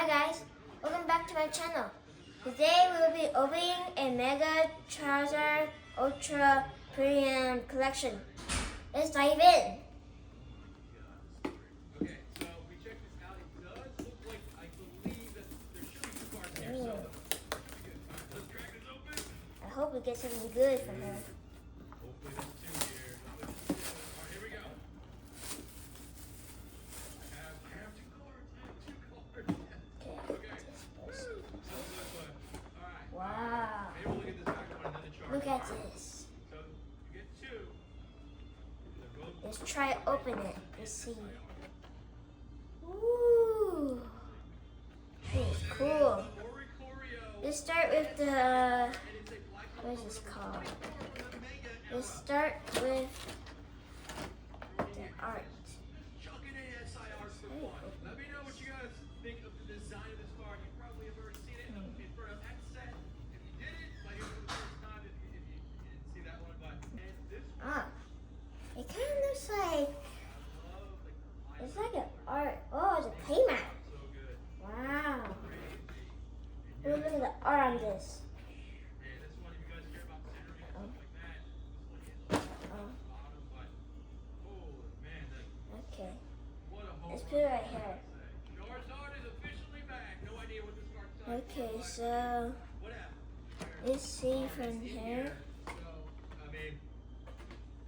Hi guys, welcome back to my channel. Today we will be opening a Mega Charizard Ultra Premium Collection. Let's dive in. Okay, so we checked this out. It does look like, I believe that there should be 2 cards here, so should be good. Let's crack this open. I hope we get something good from her. Hopefully there's 2 here. Alright, here we go. I have 2 cards. Okay. Alright. Wow. Maybe we'll look at this back one and then the chart. Look at this. So you get 2. Let's try to open it. Let's see. Ooh. This is cool. Let's start with the, what is this called? Let's start with the art. Let me know what you guys think of the design of this card. You probably have already seen it in front of that set. If you did it, like it was the first time. If you didn't see that one, but and this one, It kind of looks like, it's like an art. Oh, it's a playmat. so good. Wow. Ooh, look at the art on this. And this one, if you guys care about centering and stuff like that, this one is on the bottom. But holy man, Okay. what a home Let's run. put it right here. Charizard is officially back. No idea what this card's talking Okay, about. so What happened? let's see from here. So, I mean,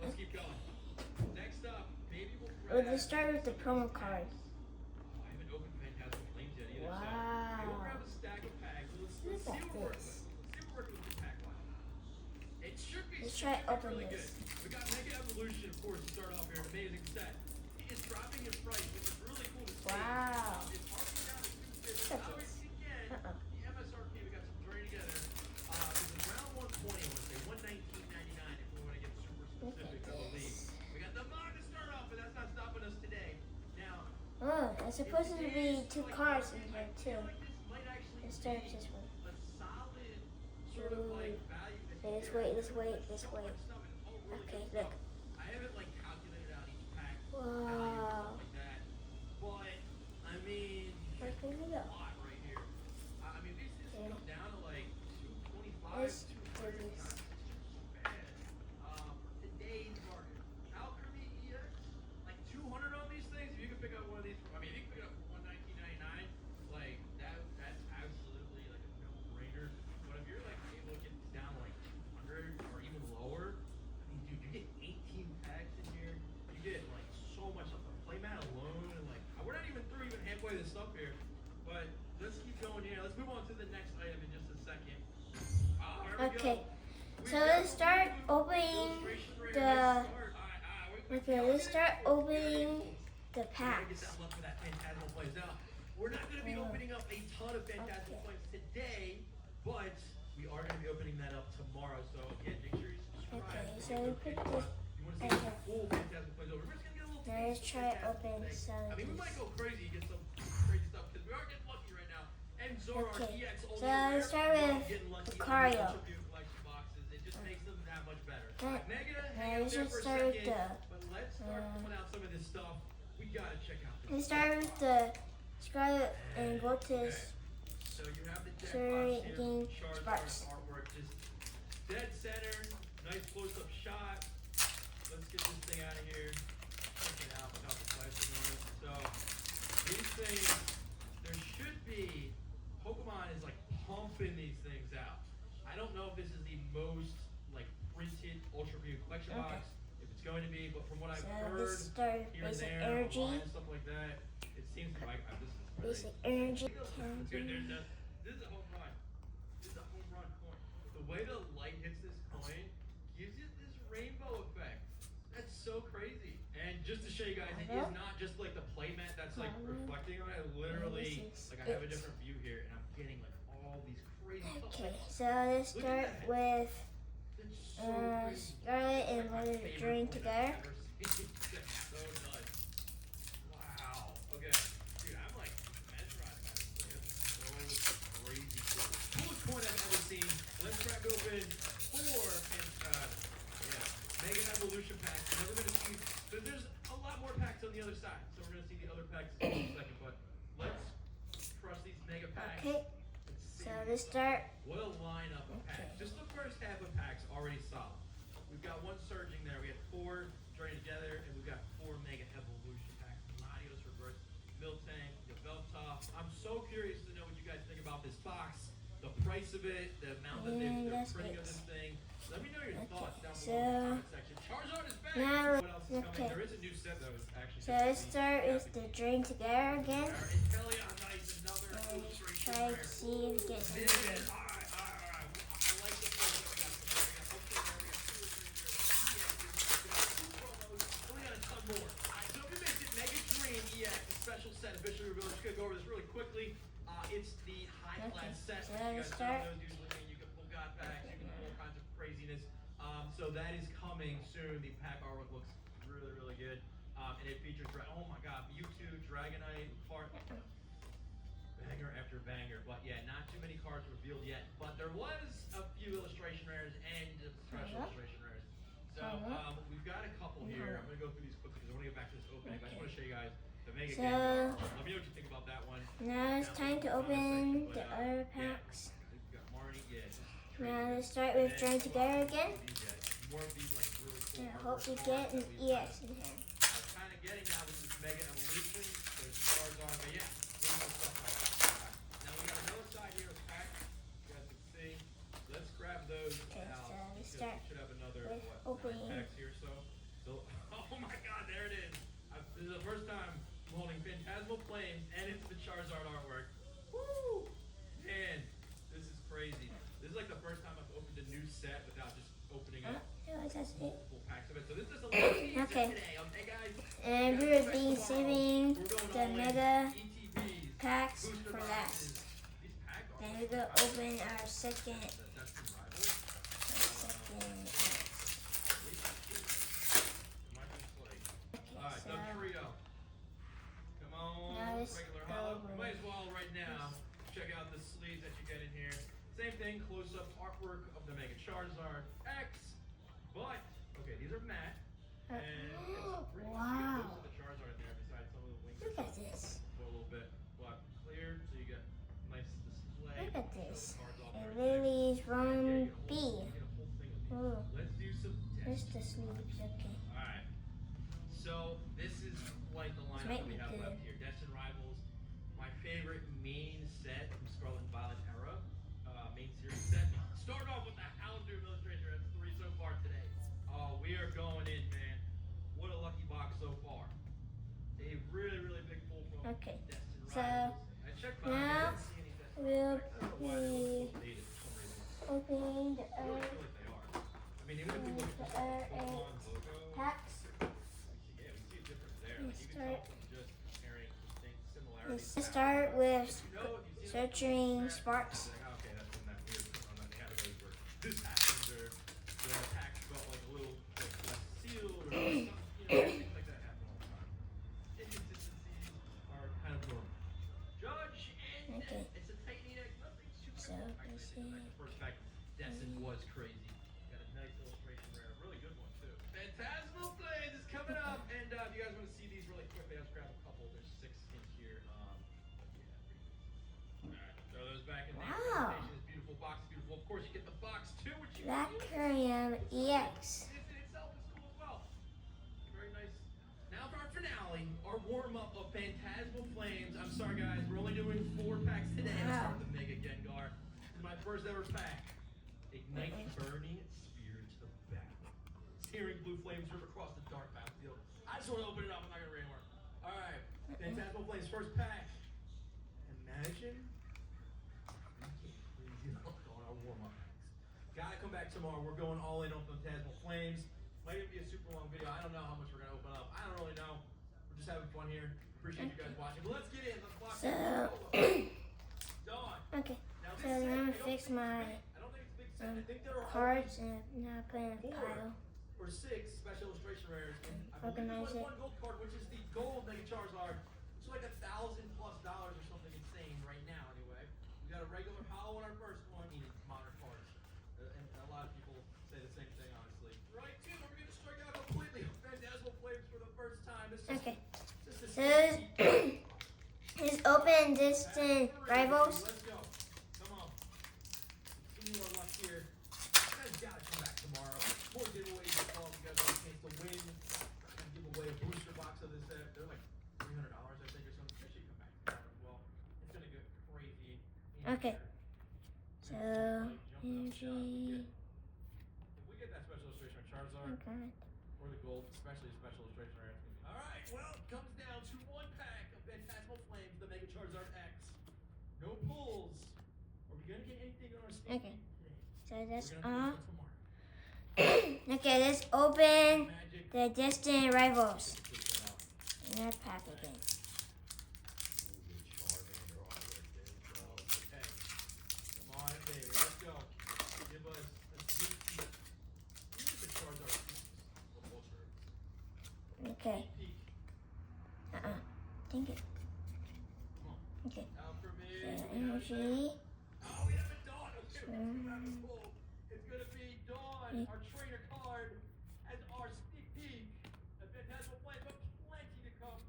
let's keep going. Next up, maybe we'll We'll grab. just start with the promo card. I haven't opened Phantasmal Flames yet either. So Wow. we'll grab a stack of packs. Let's see Look at what we're working this. with. Let's see what we're working with this pack line. It should be. Let's try to open really this. good. We got Mega Evolution, of course, to start off here. An amazing set. It is dropping in price, which is really cool to see. Wow. It's already down to $250. Look at this. Obviously, again, Uh-uh. the MSRP, we got some journey together. It was around 120, I want to say, $119.99 if we want to get super Look at specific, I believe. this. We got the mod to start off, but that's not stopping us today. Now, Oh, there's supposed to be 2 cards in here too. this might actually Let's start with this one. a solid sort of like value. Okay, let's wait, let's wait, let's wait. Okay, look. I haven't like calculated out each pack Wow. like that, but I mean, Look at a it. lot right here. I mean, these Okay. come down to like 225, Let's do 230. this. For today's market, Alchemy EX, like 200 on these things. If you can pick up one of these, I mean, if you can pick it up for $119.99, like that's absolutely like a no-brainer. But if you're like able to get this down to like 200 or even lower, I mean, dude, you get 18 packs in here. You get like so much stuff. The playmat alone, and like we're not even through even halfway of the stuff here. But let's keep going here. Let's move on to the next item in just a second. Here we Okay, go. so let's start opening the. Okay, let's start opening the packs. We're not going to be opening up a ton of Phantasmal Flames today, but we are going to be opening that up tomorrow. So again, make sure you subscribe. Okay, so we put this. You want to see the full Phantasmal Flames over. We're just going to get a little Now let's try to open some I of mean, we these. might go crazy and get some crazy stuff because we are getting lucky right now. And Zora Okay, EX so only let's start with Lucario. It just makes them that much better. Okay, Mega, now hang out let's there just for a start with second, the. but let's start pulling out some of this stuff. We gotta check out this. Let's start with the Scarlet and Voltis. So you have the deck Sorry, box game here. Sparks. Charizard artwork, just dead center, nice close-up shot. Let's get this thing out of here. Check it out without the flashing on it. So these things, there should be. Pokemon is like pumping these things out. I don't know if this is the most like printed Ultra View collection Okay. box, if it's going to be, but from what I've So heard let's start here and basic there, energy. online and stuff like that, it seems like this is really Basic energy. Let's go. This is a home run. This is a home run coin. The way the light hits this coin gives it this rainbow effect. That's so crazy. And just to show you guys, it is not just like the playmat that's like reflecting on it. Literally, like I have a different view here, and I'm getting like all these crazy stuff. Okay, so let's start with It's so crazy. Scarlet and Voltis joined together. That's so nuts. Wow. Okay. Dude, I'm like mesmerized by this thing. That's so crazy cool. Coolest coin I've ever seen. Let's crack open 4 Mega Evolution packs. And then we're gonna see, but there's a lot more packs on the other side. So we're gonna see the other packs in a second. But let's crush these Mega mega packs. Okay. Let's see. So let's start. What a lineup of Okay. packs. Just the first half of packs already solid. We've got one surging there. We had 4 joining together, and we've got 4 mega evolution packs. Latios, reverse Miltank, Yveltal. I'm so curious to know what you guys think about this box, the price of it, the amount that they're printing of this thing. Let me know your thoughts down below in the comment section. Charizard is back. Now, What else is coming? There is a new set though. Actually, so let's start with the Dream Together again. And Kelly on nice, another And illustration try rare. to see if we get It anything. is. All right. I like the photo that we got today. We got 2 promos. We got a ton more. All right, so if you missed it, Mega Dream EX, a special set, officially revealed. Just gonna go over this really quickly. It's the high class set. So Which you let's guys start. know those usually mean you can pull God packs, you can pull all kinds of craziness. So that is coming soon. The pack artwork looks really, really good. And it features, oh my god, Mewtwo, Dragonite, Clark. Banger after banger, but yeah, not too many cards revealed yet. But there was a few illustration rares and special illustration rares. So we've got a couple here. I'm gonna go through these quickly because I want to get back to this opening. But I just want to show you guys the Mega So, Gengar. Let me know what you think about that one. Now it's time to open the other packs. We've got Marnie, Now let's start with Dream Together again. More of these like really cool And I hope we get an EX in here. I'm kind of getting now with this Mega Evolution. There's Charizard, but yeah, really cool stuff like that. Now we got another side here of packs. You guys can see. Let's grab those Okay, out. so let's because start we should have another with what, opening. 9 packs here. So, oh my God, there it is. This is the first time I'm holding Phantasmal Flames, and it's the Charizard artwork. Woo! Man, this is crazy. This is like the first time I've opened a new set without just opening up That's it. multiple packs of it. So this is a little teaser Okay. today, okay guys? And we will be saving We're going the all in. Mega ETBs, packs booster for boxes. last. These pack Then artworks we will are open our second. that's the rival. Might be like, alright, So Doug Trio. Come on, now it's regular hollow. over. You might as well right now check out the sleeves that you get in here. Same thing, close-up artwork of the Mega Charizard X. But okay, these are matte. And it's pretty Wow. most of the Charizard in there besides some of the wings. Look at this. A little bit black clear, so you get nice display. Look at Show the this. cards off It and really is everything. from Yeah, you get a B. whole thing of these. Oh, Let's do some here's tests. the sleeves. Okay. Alright. So this is like the lineup make that we me have good. left here. Destined Rivals, my favorite main set from Scarlet and Violet era. Main series set. Start off with the Houndoom illustrator. That's 3 so far today. Oh, we are going in, man. What a lucky box so far. A really, really big pull from Okay. Destined So, Rivals. I checked behind, I now didn't see any Destined we'll Rivals. I don't know why they look so dated for some reason. opening the I really other feel like they are. I mean, even if we look at the just other the Pokemon logo, packs. yeah, we see a difference there. Like, you can tell from just comparing distinct similarities. Let's start with You know, if you've seen searching it, sparks. like, okay, that's from that weird on that category where this happens or the packs felt like a little like, less sealed or something, things like that happen all the time. Inconsistencies are kind of normal. Judge and Okay. it's a tight neck, nothing super. So, Actually, let's I think see. the first pack, Destin was crazy. Got a nice illustration there, a really good one too. Phantasmal Blades is coming up, and if you guys want to see these really quickly, I'll just grab a couple. There's 6 in here. Alright, throw those back in there. Wow. Presentation is beautiful, box is beautiful. Of course, you get the box too, which you Lacurium EX. This in itself is cool as well. Very nice. Now for our finale, our warm-up of Phantasmal Flames. I'm sorry guys, we're only doing 4 packs today. Let's start with the Mega Gengar. This is my first ever pack. Ignite Burning Spear to the back. Searing blue flames rip across the dark battlefield. I just want to open it up, I'm not gonna read anymore. Alright, Phantasmal Flames, first pack. Imagine on our warm-up packs. Gotta come back tomorrow. We're going all in on Phantasmal Flames. Might even be a super long video. I don't know how much we're gonna open up. I don't really know. We're just having fun here. Appreciate you guys watching. But let's get in. Let's box So, Dawn. okay. Now, this So set, now I'm I gonna don't fix think my it's big. I don't think it's a big set. I think there are cards and now put in a 4 pile. or 6 special illustration rares. And I believe Organize there's it. one gold card, which is the gold Mega Charizard, which is like $1,000+ or something insane right now. Anyway, we got a regular hollow in our first one, meaning modern cards, and a lot of people say the same thing, honestly. Right, team, we're gonna strike out completely. Phantasmal Flames for the first time. This is Okay. this is So his open distant rivals. Let's go. Come on. Continue our luck here. You guys gotta come back tomorrow. More giveaways as well. You guys have a chance to win. And give away a booster box of this set. They're like $300, I think, or something. You should come back tomorrow as well. It's gonna get crazy. Okay. So, energy. If we get that special illustration of Charizard, Okay. or the gold, especially a special illustration rare, it's gonna be. Alright, well, it comes down to one pack of Phantasmal Flames, the Mega Charizard X. No pulls. Are we gonna get anything on our sneak Okay. peek today? So that's We're gonna all. do it tomorrow. Okay, let's open Magic. the distant rivals. Take that out. In their pack again. Okay. Come on, baby. Let's go. Give us a sneak peek. Even if the Charizard or Ultra. Okay. Sneak peek. Thank you. Come on. Okay. Out for me. So, energy. Oh, we have a Dawn. Okay, we have a pull. It's gonna be Dawn, our trainer card, as our sneak peek. A Phantasmal Flame, but plenty to come.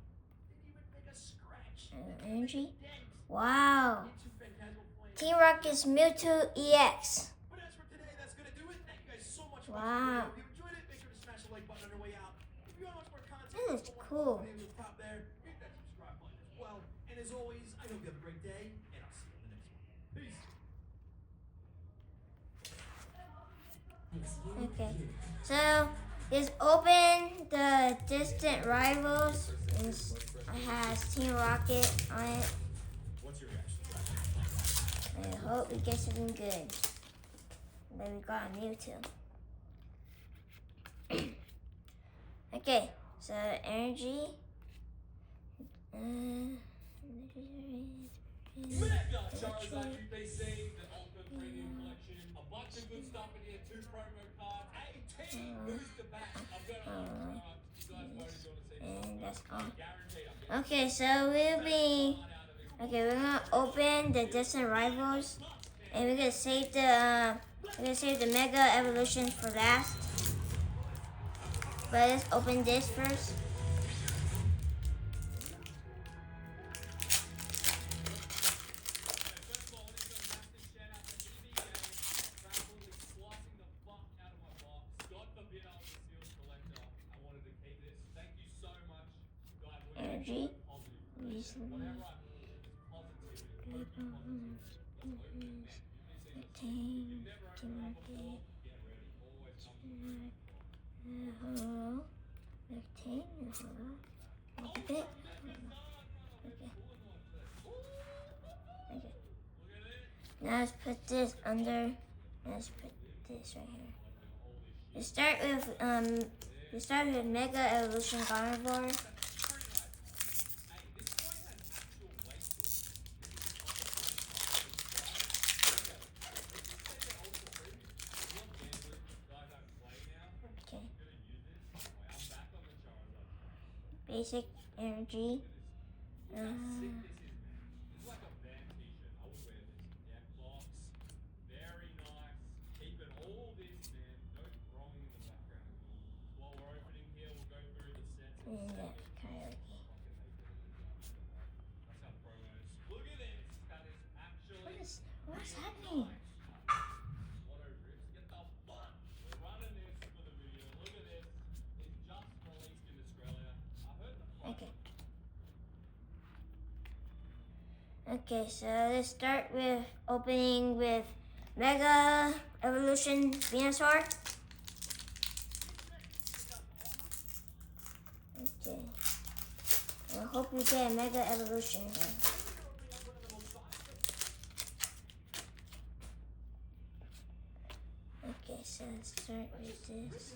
Didn't even make a scratch. Energy. Dent Wow. into Phantasmal Flame. Team Rocket's Mewtwo EX. But as for today, that's gonna do it. Thank you guys so much for Wow. watching the video. If you enjoyed it, make sure to smash the like button on your way out. If you want to watch more content, That is go watch cool. the videos at the top there. Hit that subscribe button as well. And as always, I hope you have a great day, and I'll see you in the next one. Peace. Okay. So, let's open the distant rivals. And it has Team Rocket on it. What's your reaction? I hope we get something good. Then we got a Mewtwo. Okay, so energy. Mega Charizard UPC, the Ultimate Premium Collection. A bunch of good stuff in here. 2 promo cards. A team booster pack. I've got a lot of cards. You guys voted you want to see this. And that's all. Guaranteed I'm Okay, so we'll be. Okay, we're gonna open the distant rivals, and we're gonna save the Mega Evolution for last. But let's open this first. First of all, I want to give a massive shout out to EVA for absolutely slicing the fuck out of my box. God forbid I was a sealed collector. I wanted to keep this. Thank you so much, guys. Energy. Positive. Recently. Whatever I put, it's positivity. Focus positivity. Let's open it, man. You've never opened one before. Get ready. Always come to me. Okay. Now let's put this under. Let's put this right here. We start with Mega Evolution Carnivore. Okay. Basic energy. And karaoke. What's happening? Okay. Okay, so let's start with opening with Mega Evolution Venusaur. Okay. I hope we get a Mega Evolution here. Okay, so let's start with this.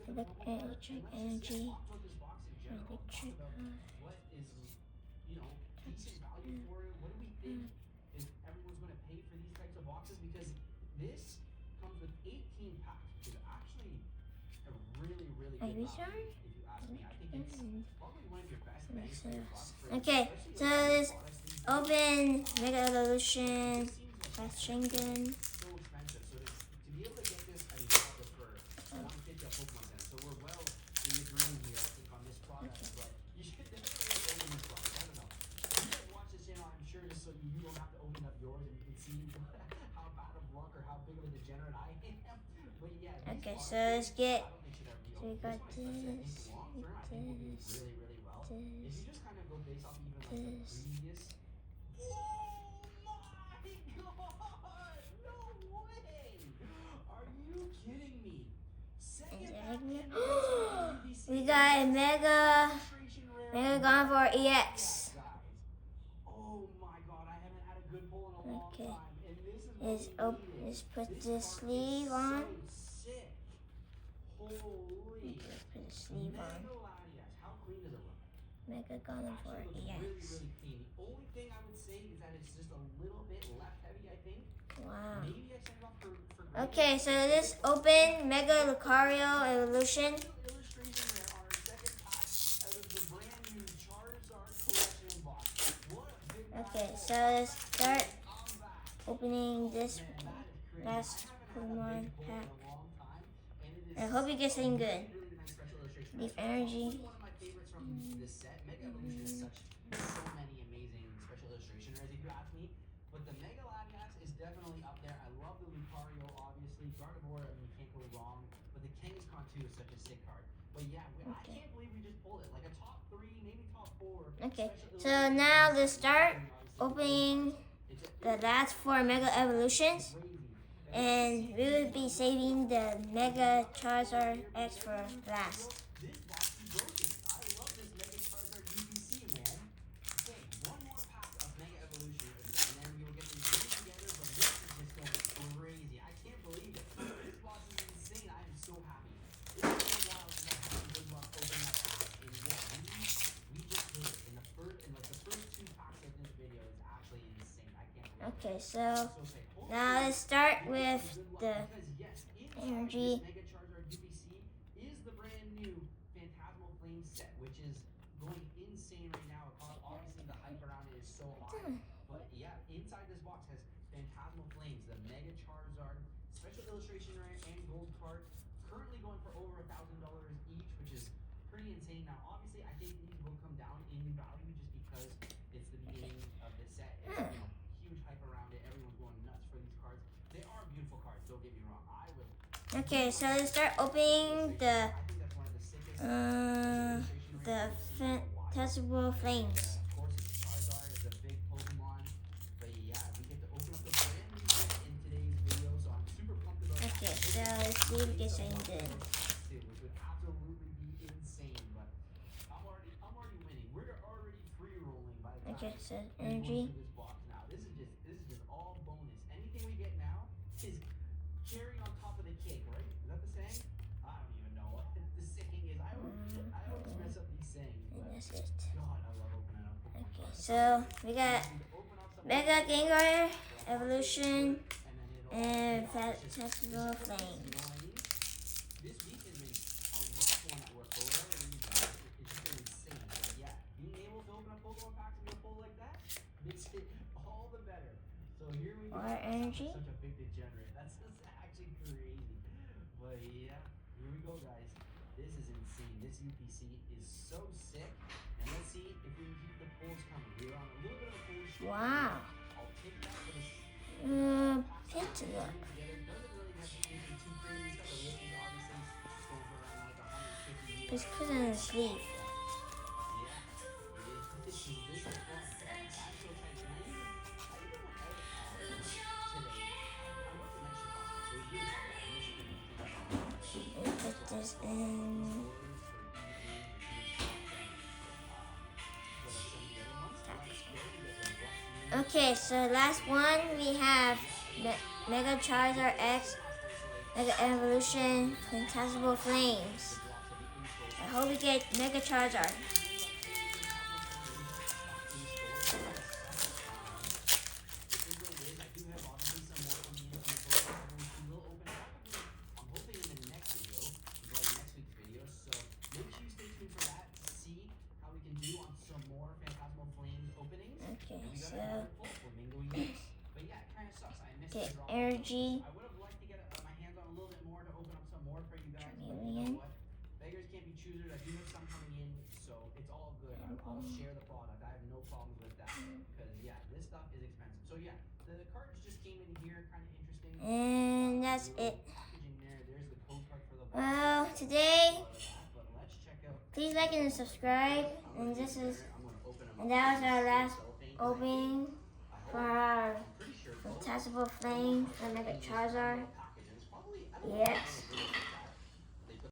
Electric energy. Electric. What is, decent value for it? What do we think is everyone's going to pay for these types of boxes? Because this comes with 18 packs, which is actually a really, really good value, if you ask me. I think it's probably one of your best bangs for your box. Okay, so let's open Mega Evolution Rasengan. So expensive. So to be able to get this, I mean, for 150 at Pokemon Center. So we're well in the green here, I think, on this product. But you should definitely open this box. I don't know. You get one Okay, so let's get. I don't think should ever be So we open. got This one, especially, I this, think long term, I think will do this, really, really well. If you this, just kind of go based off even like the this. previous. Oh my god! No way! Are you kidding me? Second pack And UPC. we got a Mega Illustration rare gone for EX. guys. Oh my god, I haven't had a good pull in a long Okay. time. And this is what we needed. Let's put This this card sleeve is on. so sick. Holy. Put the sleeve on. Mega Latias. How clean does it look? Mega gone for Actually looks really, EX. really clean. The only thing I would say is that it's just a little bit left heavy, I think. Wow. Maybe I sent it off for Okay, so let's open Mega Lucario Evolution. illustration rare on our second pack out of the brand new Charizard collection box. What a big Okay, box. so let's start I'm back. opening this Man, that is crazy. last I haven't had a Pokemon big pull pack. in a long time, and it is I hope you get something good. really nice special illustration. Leaf It's Energy. probably one of my favorites from this set. Mega Evolution is so many amazing special illustration rares, if you ask me. But the Mega Latias is definitely up there. I love the Lucario, obviously. Gardevoir, I mean, you can't go wrong. But the Kangaskhan too is such a sick card. But yeah, I can't believe we just pulled it. Like a top 3, maybe top 4. Okay, special so illustration now rares. let's start Obviously, opening the last 4 Mega Evolutions. crazy. And we will be saving the Mega Charizard X for last. This box is broken. I love this Mega Charizard UPC, man. Okay, one more pack of Mega Evolution, and then we will get these things together, but this is just going crazy. I can't believe it. This box is insane. I am so happy. It's been a while since I had a good luck opening that pack, and yeah, we just did it. In the first 2 packs of this video is actually insane. I can't believe it. Okay, so So say, now let's start with the because yes, energy. Mega Charizard UPC is the brand new Phantasmal Flame set, which is going insane right now. Obviously, the hype around it is so high. But yeah, inside this box has Phantasmal Flames, the Mega Charizard special illustration rare and gold card, currently going for over $1,000 each, which is pretty insane. Now, obviously, I think these will come down in value just because it's the beginning of the set. It's, huge hype around it. Everyone's going nuts for these cards. They are beautiful cards, don't get me wrong. I will. Okay, so let's start opening the I think that's one of the sickest Phantasmal Flames. Of course, it's Charizard. It's a big Pokemon. But yeah, we get to open up the brand new set in today's video, so I'm super pumped about that. Okay, so let's see if we get something good. Which would absolutely be insane, but I'm already winning. We're already free rolling by the time. Okay, so we go energy. through this box now. This is just all bonus. Anything we get now is cherry on top of the cake, right? Is that the saying? I don't even know what the saying is. I always mess up these sayings, And but that's it. God, I love opening up Pokemon Okay, cards. so we got Open up some Mega Gengar Evolution and then and Phantasmal Flames. you know what I mean? This week has been a rough one at work for whatever reason. It's just been insane. But yeah, being able to open up Pokemon packs and get pulled like that makes it all the better. So here we go. More energy. Such a big degenerate. That's actually crazy. But yeah, here we go, guys. This is insane. This UPC is so sick. And let's see if we can keep the pulls coming. We're on a little bit of a pull streak. Wow. I'll take that for the Pizza look. Just put it in the sleeve. And put this in. Okay, so last one we have Mega Charizard X, Mega Evolution, Phantasmal Flames. I hope we get Mega Charizard. Okay, so okay, energy. I would have liked to get my hands on a little bit more to open up some more for you guys. But you Chameleon. know what? Beggars can't be choosers. I do have some coming in, so it's all good. I'll share the product. I have no problems with that. Because yeah, this stuff is expensive. So yeah, the cards just came in here, kind of interesting. And that's it. Packaging there. There's the code card for Please like and subscribe. And that was our last opening for our Fantastical Flame for Mega Charizard. Yes.